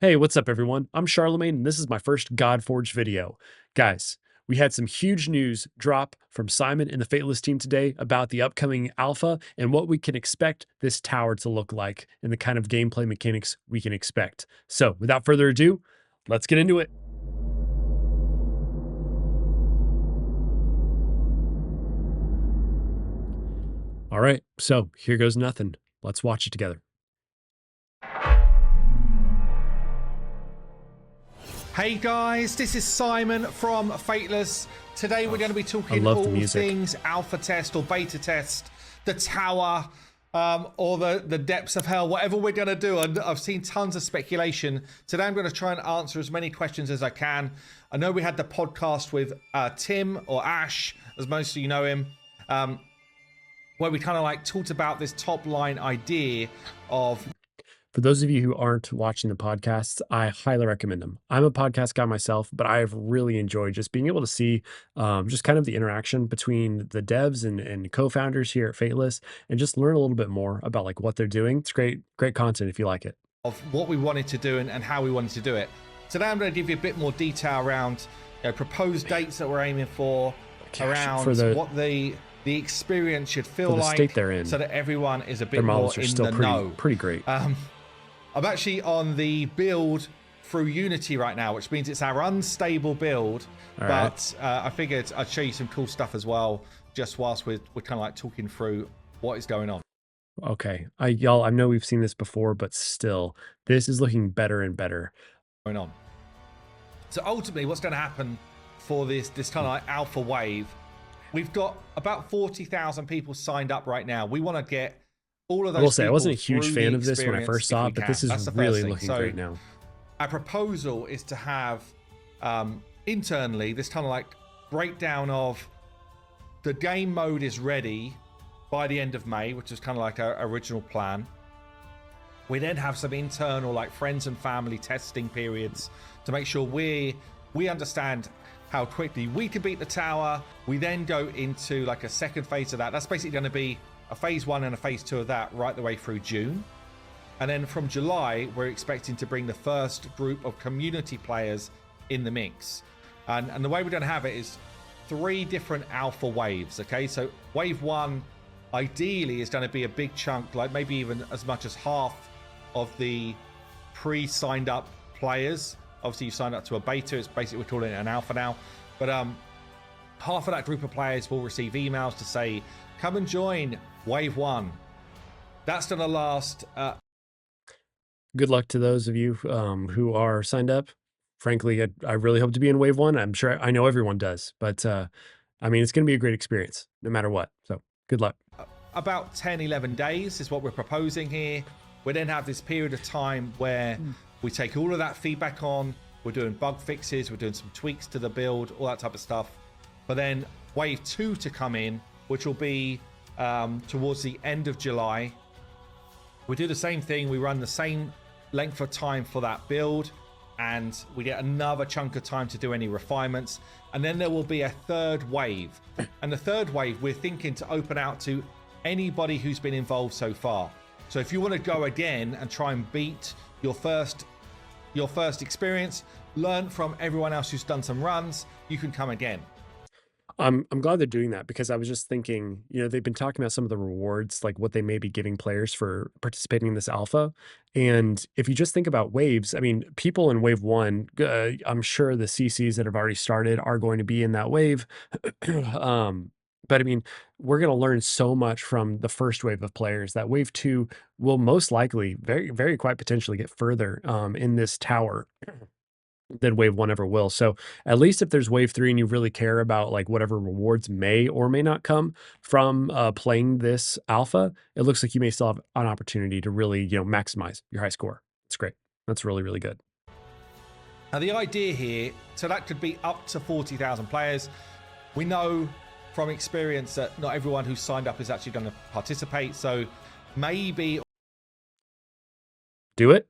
Hey, what's up, everyone? I'm Charlemagne, and this is my first Godforge video. Guys, we had some huge news drop from Simon and the Fateless team today about the upcoming alpha and what we can expect this tower to look like and the kind of gameplay mechanics we can expect. So, without further ado, let's get into it. All right, so here goes nothing. Let's watch it together. Hey guys, this is Simon from Fateless. Today we're going to be talking all things alpha test or beta test, the tower, or the depths of hell, whatever we're going to do. And I've seen tons of speculation. Today I'm going to try and answer as many questions as I can. I know we had the podcast with Tim, or Ash, as most of you know him, where we kind of like talked about this top line idea of... For those of you who aren't watching the podcasts, I highly recommend them. I'm a podcast guy myself, but I have really enjoyed just being able to see just kind of the interaction between the devs and co-founders here at Fateless and just learn a little bit more about like what they're doing. It's great content if you like it. Of what we wanted to do and how we wanted to do it. Today I'm going to give you a bit more detail around proposed dates that we're aiming for, around what the experience should feel like, state they're in, so that everyone is a bit more in the know. Pretty great. I'm actually on the build through Unity right now, which means it's our unstable build. But I figured I'd show you some cool stuff as well, just whilst we're kind of like talking through what is going on. Okay, y'all, I know we've seen this before, but still, this is looking better and better. Going on. So ultimately, what's going to happen for this kind of like alpha wave? We've got about 40,000 people signed up right now. We want to get all of those. I will say I wasn't a huge fan of this when I first saw it, but this is really looking great now. Our proposal is to have internally this kind of like breakdown of the game mode is ready by the end of May, which is kind of like our original plan. We then have some internal like friends and family testing periods to make sure we understand how quickly we can beat the tower. We then go into like a second phase of that. That's basically going to be a phase 1 and a phase 2 of that right the way through June. And then from July, we're expecting to bring the first group of community players in the mix. And the way we're going to have it is 3 different alpha waves, okay? So wave 1, ideally, is going to be a big chunk, like maybe even as much as half of the pre-signed up players. Obviously, you signed up to a beta. It's basically, we're calling it an alpha now. But half of that group of players will receive emails to say, come and join Wave 1. That's going to last. Good luck to those of you who are signed up. Frankly, I really hope to be in Wave 1. I'm sure I know everyone does, but I mean, it's going to be a great experience no matter what. So good luck. About 10, 11 days is what we're proposing here. We then have this period of time where we take all of that feedback on. We're doing bug fixes. We're doing some tweaks to the build, all that type of stuff. But then Wave 2 to come in, which will be towards the end of July. We do the same thing. We run the same length of time for that build, and we get another chunk of time to do any refinements. And then there will be a third wave. And the third wave, we're thinking to open out to anybody who's been involved so far. So if you want to go again and try and beat your first experience, learn from everyone else who's done some runs, you can come again. I'm glad they're doing that, because I was just thinking, they've been talking about some of the rewards, like what they may be giving players for participating in this alpha. And if you just think about waves, I mean, people in wave 1, I'm sure the CCs that have already started are going to be in that wave. But I mean, we're going to learn so much from the first wave of players that wave 2 will most likely very, very quite potentially get further in this tower than wave 1 ever will. So at least if there's wave 3 and you really care about like whatever rewards may or may not come from playing this alpha, it looks like you may still have an opportunity to really, maximize your high score. It's great. That's really, really good. Now the idea here, so that could be up to 40,000 players. We know from experience that not everyone who's signed up is actually going to participate. So maybe do it.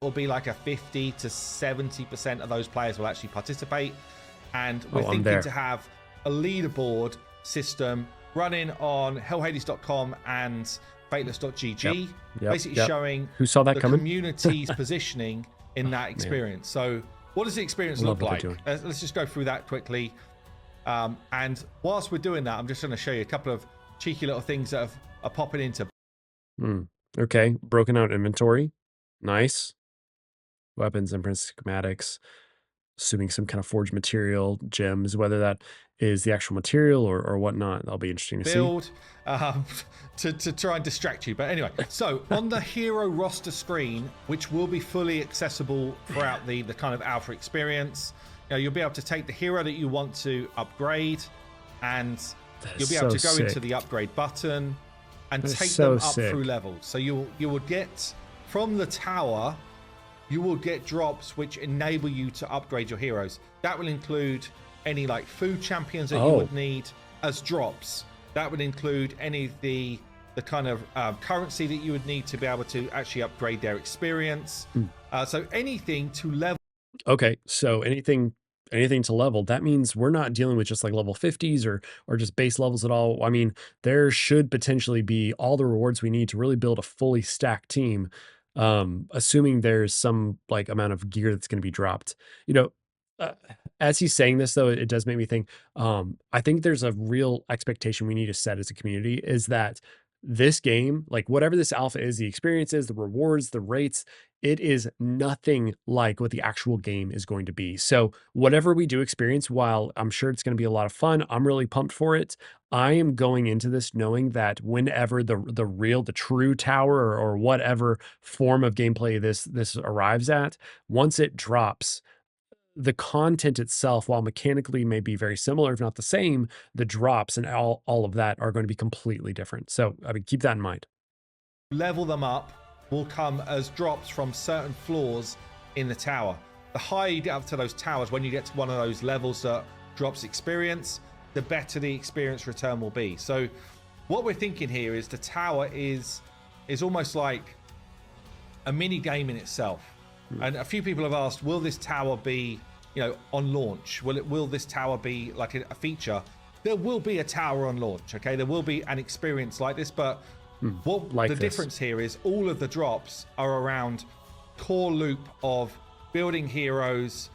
Will be like a 50 to 70% of those players will actually participate. And we're thinking to have a leaderboard system running on hellhades.com and fateless.gg, basically showing who saw that the coming? community's positioning in Oh, that man, experience. So what does the experience I love look what they're like? doing. Let's just go through that quickly. And whilst we're doing that, I'm just going to show you a couple of cheeky little things that are popping into. Hmm. Okay, broken out inventory. Nice. Weapons, imprints, schematics. Assuming some kind of forged material, gems, whether that is the actual material or whatnot. That'll be interesting to see. Build um, to try and distract you. But anyway, so on the hero roster screen, which will be fully accessible throughout the kind of alpha experience, you'll be able to take the hero that you want to upgrade, and you'll be able So to go into sick. the upgrade button and That is take so them up sick. through levels. So you will get from the tower. You will get drops which enable you to upgrade your heroes. That will include any like food champions that you would need as drops. That would include any of the kind of currency that you would need to be able to actually upgrade their experience. So anything to level. Okay, so anything to level, that means we're not dealing with just like level 50s or just base levels at all. I mean, there should potentially be all the rewards we need to really build a fully stacked team. Assuming there's some like amount of gear that's going to be dropped. You know, uh, as he's saying this though, it does make me think I think there's a real expectation we need to set as a community is that this game, like whatever this alpha is, the experiences, the rewards, the rates, it is nothing like what the actual game is going to be. So, whatever we do experience, while I'm sure it's going to be a lot of fun, I'm really pumped for it. I am going into this knowing that whenever the true tower or whatever form of gameplay this arrives at, once it drops, the content itself, while mechanically may be very similar, if not the same, the drops and all of that are going to be completely different. So, I mean, keep that in mind. Level them up will come as drops from certain floors in the tower. The higher you get up to those towers, when you get to one of those levels that drops experience, the better the experience return will be. So what we're thinking here is the tower is almost like a mini game in itself. And a few people have asked, will this tower be, on launch? Will this tower be like a feature? There will be a tower on launch, okay? There will be an experience like this, but what Like the this. difference here is all of the drops are around core loop of building heroes,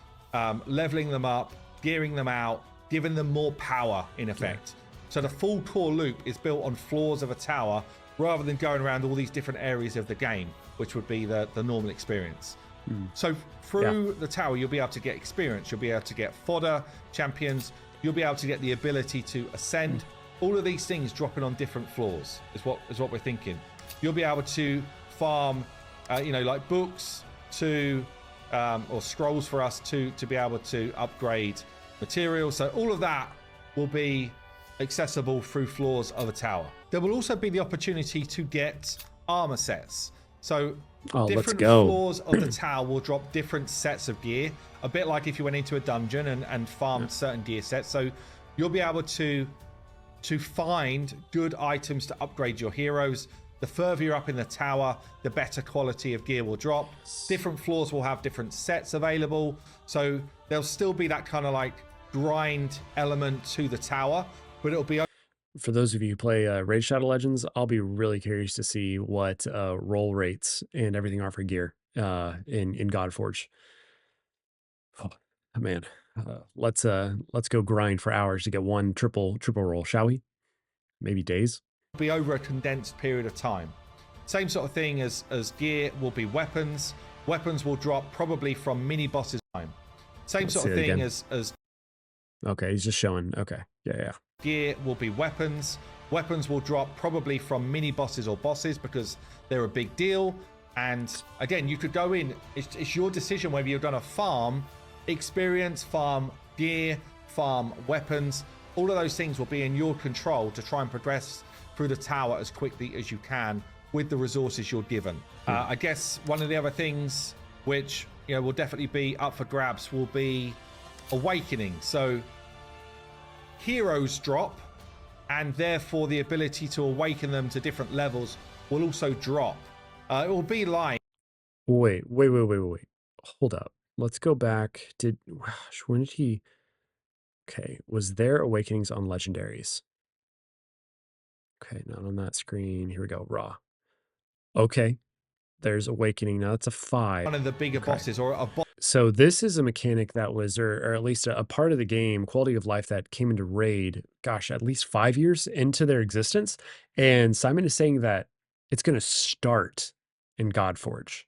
leveling them up, gearing them out, giving them more power in effect. So the full core loop is built on floors of a tower rather than going around all these different areas of the game, which would be the normal experience. So through the tower, you'll be able to get experience. You'll be able to get fodder, champions. You'll be able to get the ability to ascend. All of these things dropping on different floors is what we're thinking. You'll be able to farm, like books to or scrolls for us to be able to upgrade materials. So all of that will be accessible through floors of a tower. There will also be the opportunity to get armor sets. So Oh, let's different go. floors of the tower will drop different sets of gear, a bit like if you went into a dungeon and farmed certain gear sets. So you'll be able to find good items to upgrade your heroes. The further you're up in the tower, the better quality of gear will drop. Different floors will have different sets available. So there'll still be that kind of like grind element to the tower, but it'll be For those of you who play Raid Shadow Legends, I'll be really curious to see what roll rates and everything are for gear in Godforge. Oh, man, let's go grind for hours to get one triple roll, shall we? Maybe days. be over a condensed period of time. Same sort of thing as gear will be weapons. Weapons will drop probably from mini bosses time. Same Let's sort see of it thing again. as Okay, he's just showing. Okay, yeah. gear will be weapons. Weapons will drop probably from mini bosses or bosses because they're a big deal. And again, you could go in, it's your decision whether you're going to farm experience, farm gear, farm weapons. All of those things will be in your control to try and progress through the tower as quickly as you can with the resources you're given. I guess one of the other things which will definitely be up for grabs will be awakening. So heroes drop, and therefore the ability to awaken them to different levels will also drop. It will be like Wait. Hold up. Let's go back. Gosh, when did he? Okay, was there awakenings on legendaries? Okay, not on that screen. Here we go. Raw. Okay, there's Awakening. Now that's a 5. One of the bigger Okay. bosses, or a boss. So this is a mechanic that was, or at least a part of the game, quality of life that came into Raid, gosh, at least 5 years into their existence. And Simon is saying that it's going to start in Godforge.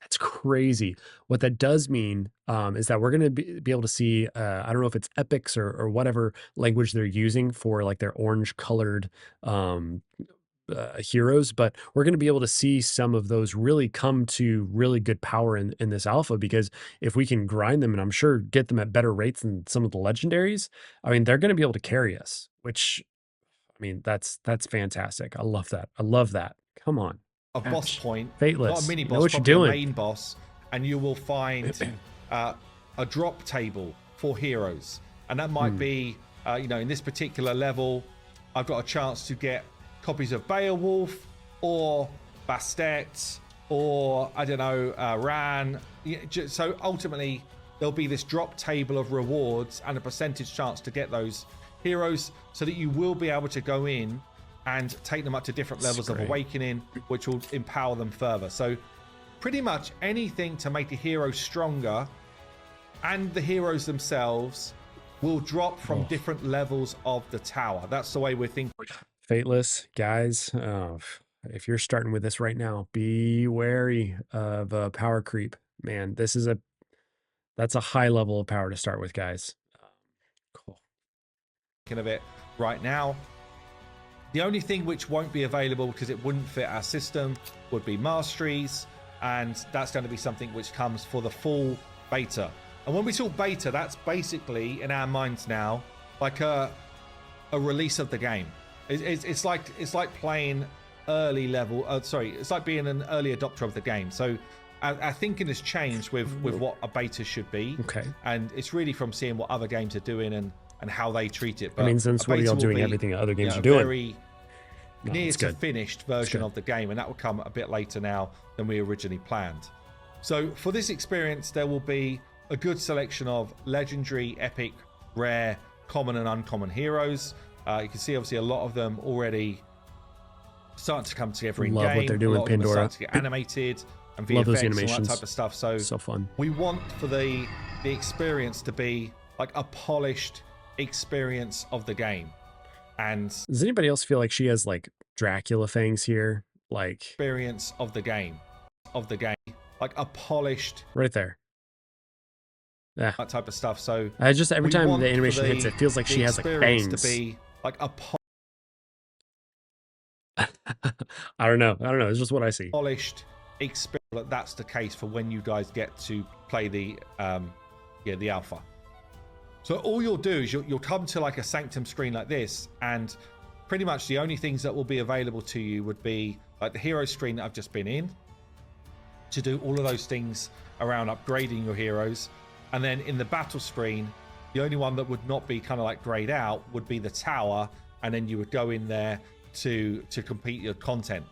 That's crazy. What that does mean is that we're going to be able to see, I don't know if it's epics or whatever language they're using for like their orange colored heroes, but we're going to be able to see some of those really come to really good power in this alpha, because if we can grind them, and I'm sure get them at better rates than some of the legendaries, I mean, they're going to be able to carry us, which, I mean, that's fantastic. I love that. I love that. Come on. A boss point, Fateless. not a mini You boss, know what you're probably doing. a main boss, and you will find a drop table for heroes, and that might be, you know, in this particular level, I've got a chance to get copies of Beowulf or Bastet or I don't know, Ran. So ultimately, there'll be this drop table of rewards and a percentage chance to get those heroes, so that you will be able to go in and take them up to different levels of awakening, which will empower them further. So pretty much anything to make the hero stronger, and the heroes themselves will drop from different levels of the tower. That's the way we're thinking. Fateless, guys, if you're starting with this right now, be wary of power creep. Man, that's a high level of power to start with, guys. Cool. Of it right now. The only thing which won't be available because it wouldn't fit our system would be masteries, and that's going to be something which comes for the full beta. And when we talk beta, that's basically in our minds now like a release of the game. It's like playing early level. It's like being an early adopter of the game. So our thinking has changed with what a beta should be. Okay. And it's really from seeing what other games are doing and how they treat it. But I mean, since what are y'all doing everything that other games are doing? Very near to finished version of the game, and that will come a bit later now than we originally planned. So for this experience, there will be a good selection of legendary, epic, rare, common and uncommon heroes. You can see obviously a lot of them already starting to come together in game. Love what they're doing, Pandora. Starting to get animated and VFX Love those and all animations. that type of stuff. So fun. We want for the experience to be like a polished experience of the game. And does anybody else feel like she has like Dracula fangs here? Like experience of the game, like a polished right there. Yeah, that type of stuff. So I just every time the animation hits, it feels like she has like fangs. To be like a I don't know. It's just what I see. Polished experience. That's the case for when you guys get to play the alpha. So all you'll do is you'll come to like a sanctum screen like this, and pretty much the only things that will be available to you would be like the hero screen that I've just been in, to do all of those things around upgrading your heroes. And then in the battle screen, the only one that would not be kind of like grayed out would be the tower, and then you would go in there to complete your content.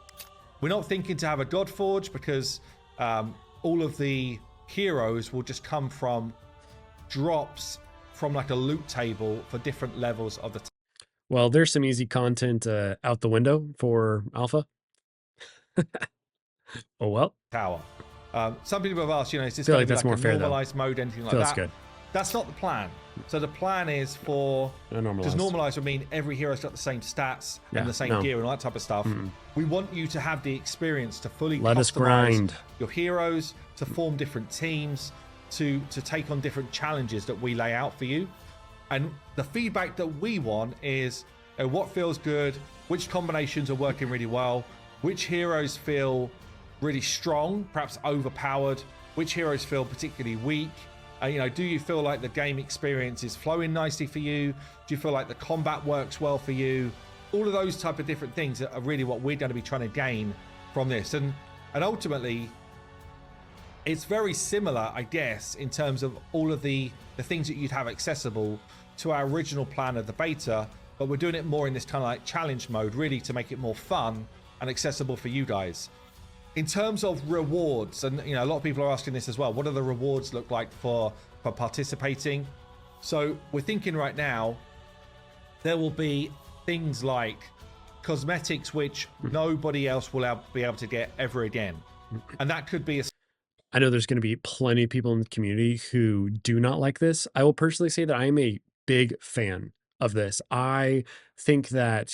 We're not thinking to have a Godforge because all of the heroes will just come from drops from like a loot table for different levels of the well, there's some easy content out the window for alpha. Oh well. Tower. Some people have asked, is this feel going like to be that's like more a fair, normalized mode, anything like Feels that? good. That's not the plan. So the plan is for because normalized would mean every hero's got the same stats and the same gear and all that type of stuff. We want you to have the experience to fully let us grind your heroes, to form different teams, to take on different challenges that we lay out for you. And the feedback that we want is what feels good, which combinations are working really well, which heroes feel really strong, perhaps overpowered, which heroes feel particularly weak. Do you feel like the game experience is flowing nicely for you? Do you feel like the combat works well for you? All of those type of different things are really what we're going to be trying to gain from this. And ultimately, it's very similar, I guess, in terms of all of the things that you'd have accessible to our original plan of the beta, but we're doing it more in this kind of like challenge mode, really to make it more fun and accessible for you guys. In terms of rewards, and a lot of people are asking this as well, what do the rewards look like for participating? So we're thinking right now there will be things like cosmetics which nobody else will be able to get ever again. And that could be a I know there's going to be plenty of people in the community who do not like this. I will personally say that I am a big fan of this. I think that,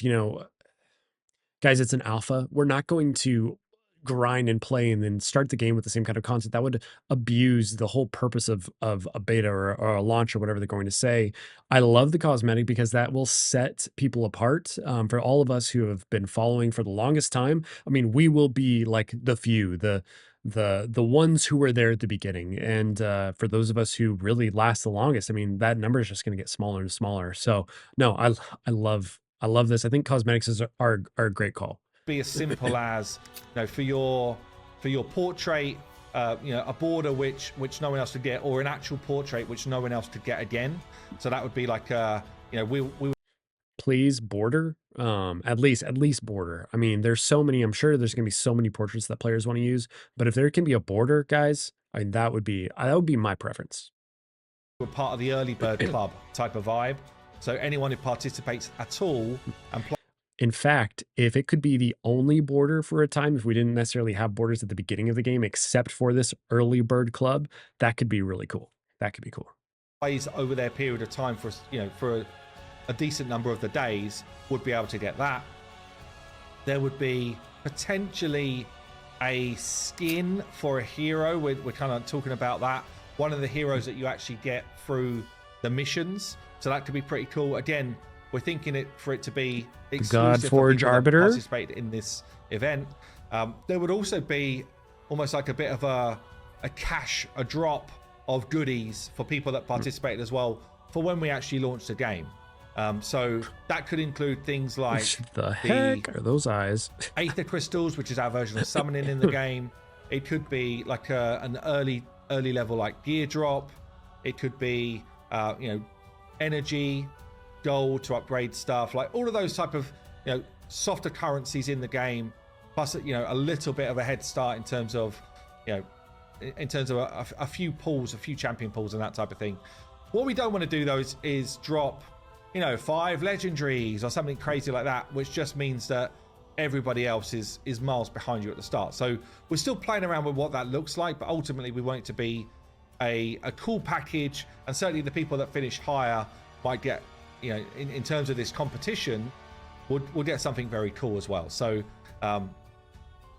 guys, it's an alpha. We're not going to grind and play and then start the game with the same kind of content. That would abuse the whole purpose of a beta or a launch or whatever they're going to say. I love the cosmetic because that will set people apart. For all of us who have been following for the longest time, I mean, we will be like the few, the ones who were there at the beginning. And for those of us who really last the longest, I mean, that number is just going to get smaller and smaller. So no, I love this. I think cosmetics are a great call. be as simple as, for your portrait, a border which no one else could get, or an actual portrait which no one else could get again. So that would be like we Please border, at least border. I mean, there's so many. I'm sure there's gonna be so many portraits that players want to use, but if there can be a border, guys, I mean, that would be my preference. were part of the early bird club type of vibe. So anyone who participates at all and In fact, if it could be the only border for a time, if we didn't necessarily have borders at the beginning of the game, except for this early bird club, that could be really cool. That could be cool. plays over their period of time for a decent number of the days would be able to get that. There would be potentially a skin for a hero. We're kind of talking about that. One of the heroes that you actually get through the missions. So that could be pretty cool. Again, we're thinking for it to be exclusive for Godforge people that Arbiter. participate in this event. There would also be almost like a bit of a drop of goodies for people that participated as well for when we actually launch the game. So that could include things like The heck are those eyes? Aether crystals, which is our version of summoning in the game. It could be like an early level like gear drop. It could be energy, gold to upgrade stuff, like all of those type of softer currencies in the game, plus a little bit of a head start in terms of a few pulls, a few champion pulls and that type of thing. What we don't want to do though is drop 5 legendaries or something crazy like that, which just means that everybody else is miles behind you at the start. So we're still playing around with what that looks like, but ultimately we want it to be a cool package, and certainly the people that finish higher might get in terms of this competition we'll get something very cool as well. So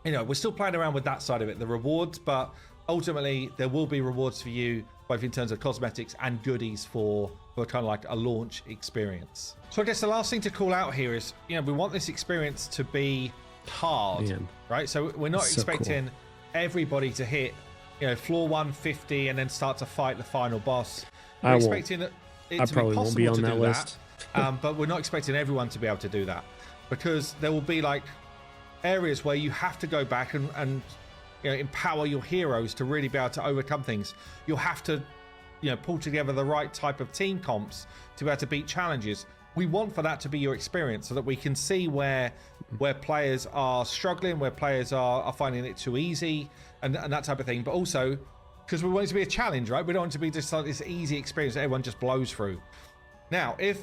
we're still playing around with that side of it, the rewards, but ultimately there will be rewards for you both in terms of cosmetics and goodies for kind of like a launch experience. So I guess the last thing to call out here is we want this experience to be hard. Man, right? So we're not so expecting cool. everybody to hit floor 150 and then start to fight the final boss. I We're won't. expecting it I to probably be won't possible be on to that do list. that, but we're not expecting everyone to be able to do that, because there will be like areas where you have to go back and empower your heroes to really be able to overcome things. You'll have to pull together the right type of team comps to be able to beat challenges. We want for that to be your experience, so that we can see where players are struggling, where players are finding it too easy, and that type of thing. But also because we want it to be a challenge, right? We don't want it to be just like this easy experience that everyone just blows through. Now, if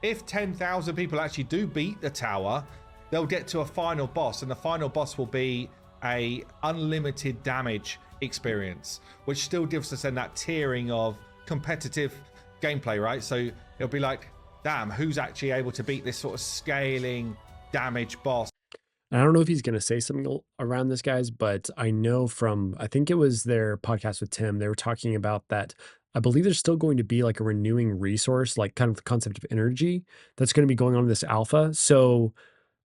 10,000 people actually do beat the tower, they'll get to a final boss, and the final boss will be a unlimited damage experience, which still gives us then that tiering of competitive gameplay, right? So it'll be like, damn, who's actually able to beat this sort of scaling damage boss? And I don't know if he's going to say something around this, guys, but I know I think it was their podcast with Tim, they were talking about that. I believe there's still going to be like a renewing resource, like kind of the concept of energy that's going to be going on in this alpha. So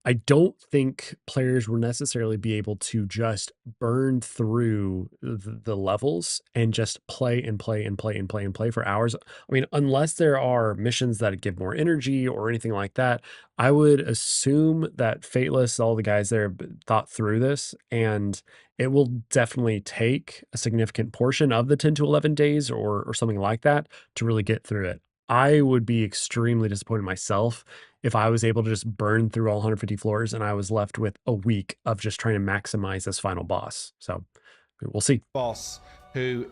I don't think players will necessarily be able to just burn through the levels and just play and play and play and play and play for hours. I mean, unless there are missions that give more energy or anything like that, I would assume that Fateless, all the guys there, thought through this, and it will definitely take a significant portion of the 10 to 11 days or something like that to really get through it. I would be extremely disappointed myself if I was able to just burn through all 150 floors and I was left with a week of just trying to maximize this final boss. So we'll see. Boss who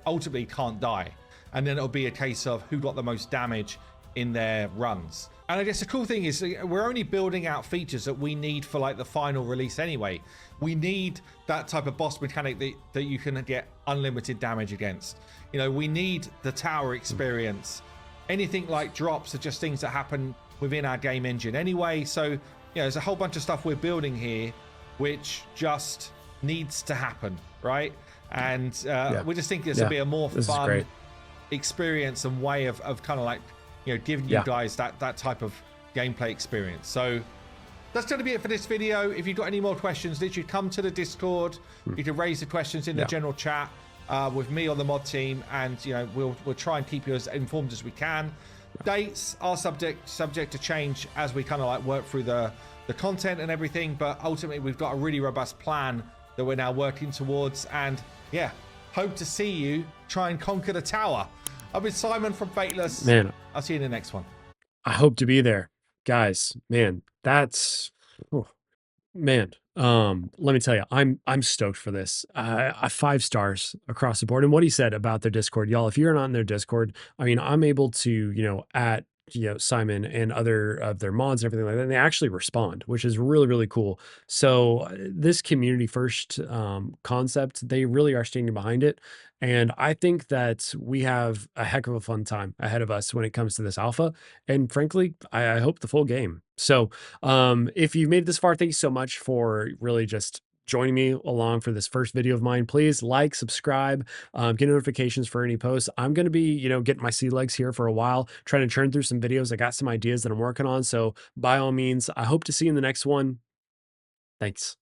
ultimately can't die, and then it'll be a case of who got the most damage in their runs. And I guess the cool thing is we're only building out features that we need for like the final release anyway. We need that type of boss mechanic that you can get unlimited damage against. You know, we need the tower experience. Anything like drops are just things that happen within our game engine anyway. So, you know, there's a whole bunch of stuff we're building here which just needs to happen, right? And we just think this will be a more fun experience and way of kind of like, you know, giving you guys that type of gameplay experience. So that's going to be it for this video. If you've got any more questions, literally come to the Discord. You can raise the questions in the general chat with me or the mod team, and you know we'll try and keep you as informed as we can. Dates are subject to change as we kind of like work through the content and everything, but ultimately we've got a really robust plan that we're now working towards, and yeah, hope to see you try and conquer the tower. I've been Simon from Fateless. Man, I'll see you in the next one. I hope to be there. Guys, man, that's man. Let me tell you, I'm stoked for this. 5 stars across the board. And what he said about their Discord, y'all, if you're not in their Discord, I mean, I'm able to, you know, at Simon and other of their mods and everything like that, and they actually respond, which is really, really cool. So this community first concept, they really are standing behind it. And I think that we have a heck of a fun time ahead of us when it comes to this alpha. And frankly, I hope the full game. So if you've made it this far, thank you so much for really just joining me along for this first video of mine. Please like, subscribe, get notifications for any posts. I'm going to be, you know, getting my sea legs here for a while, trying to churn through some videos. I got some ideas that I'm working on. So by all means, I hope to see you in the next one. Thanks.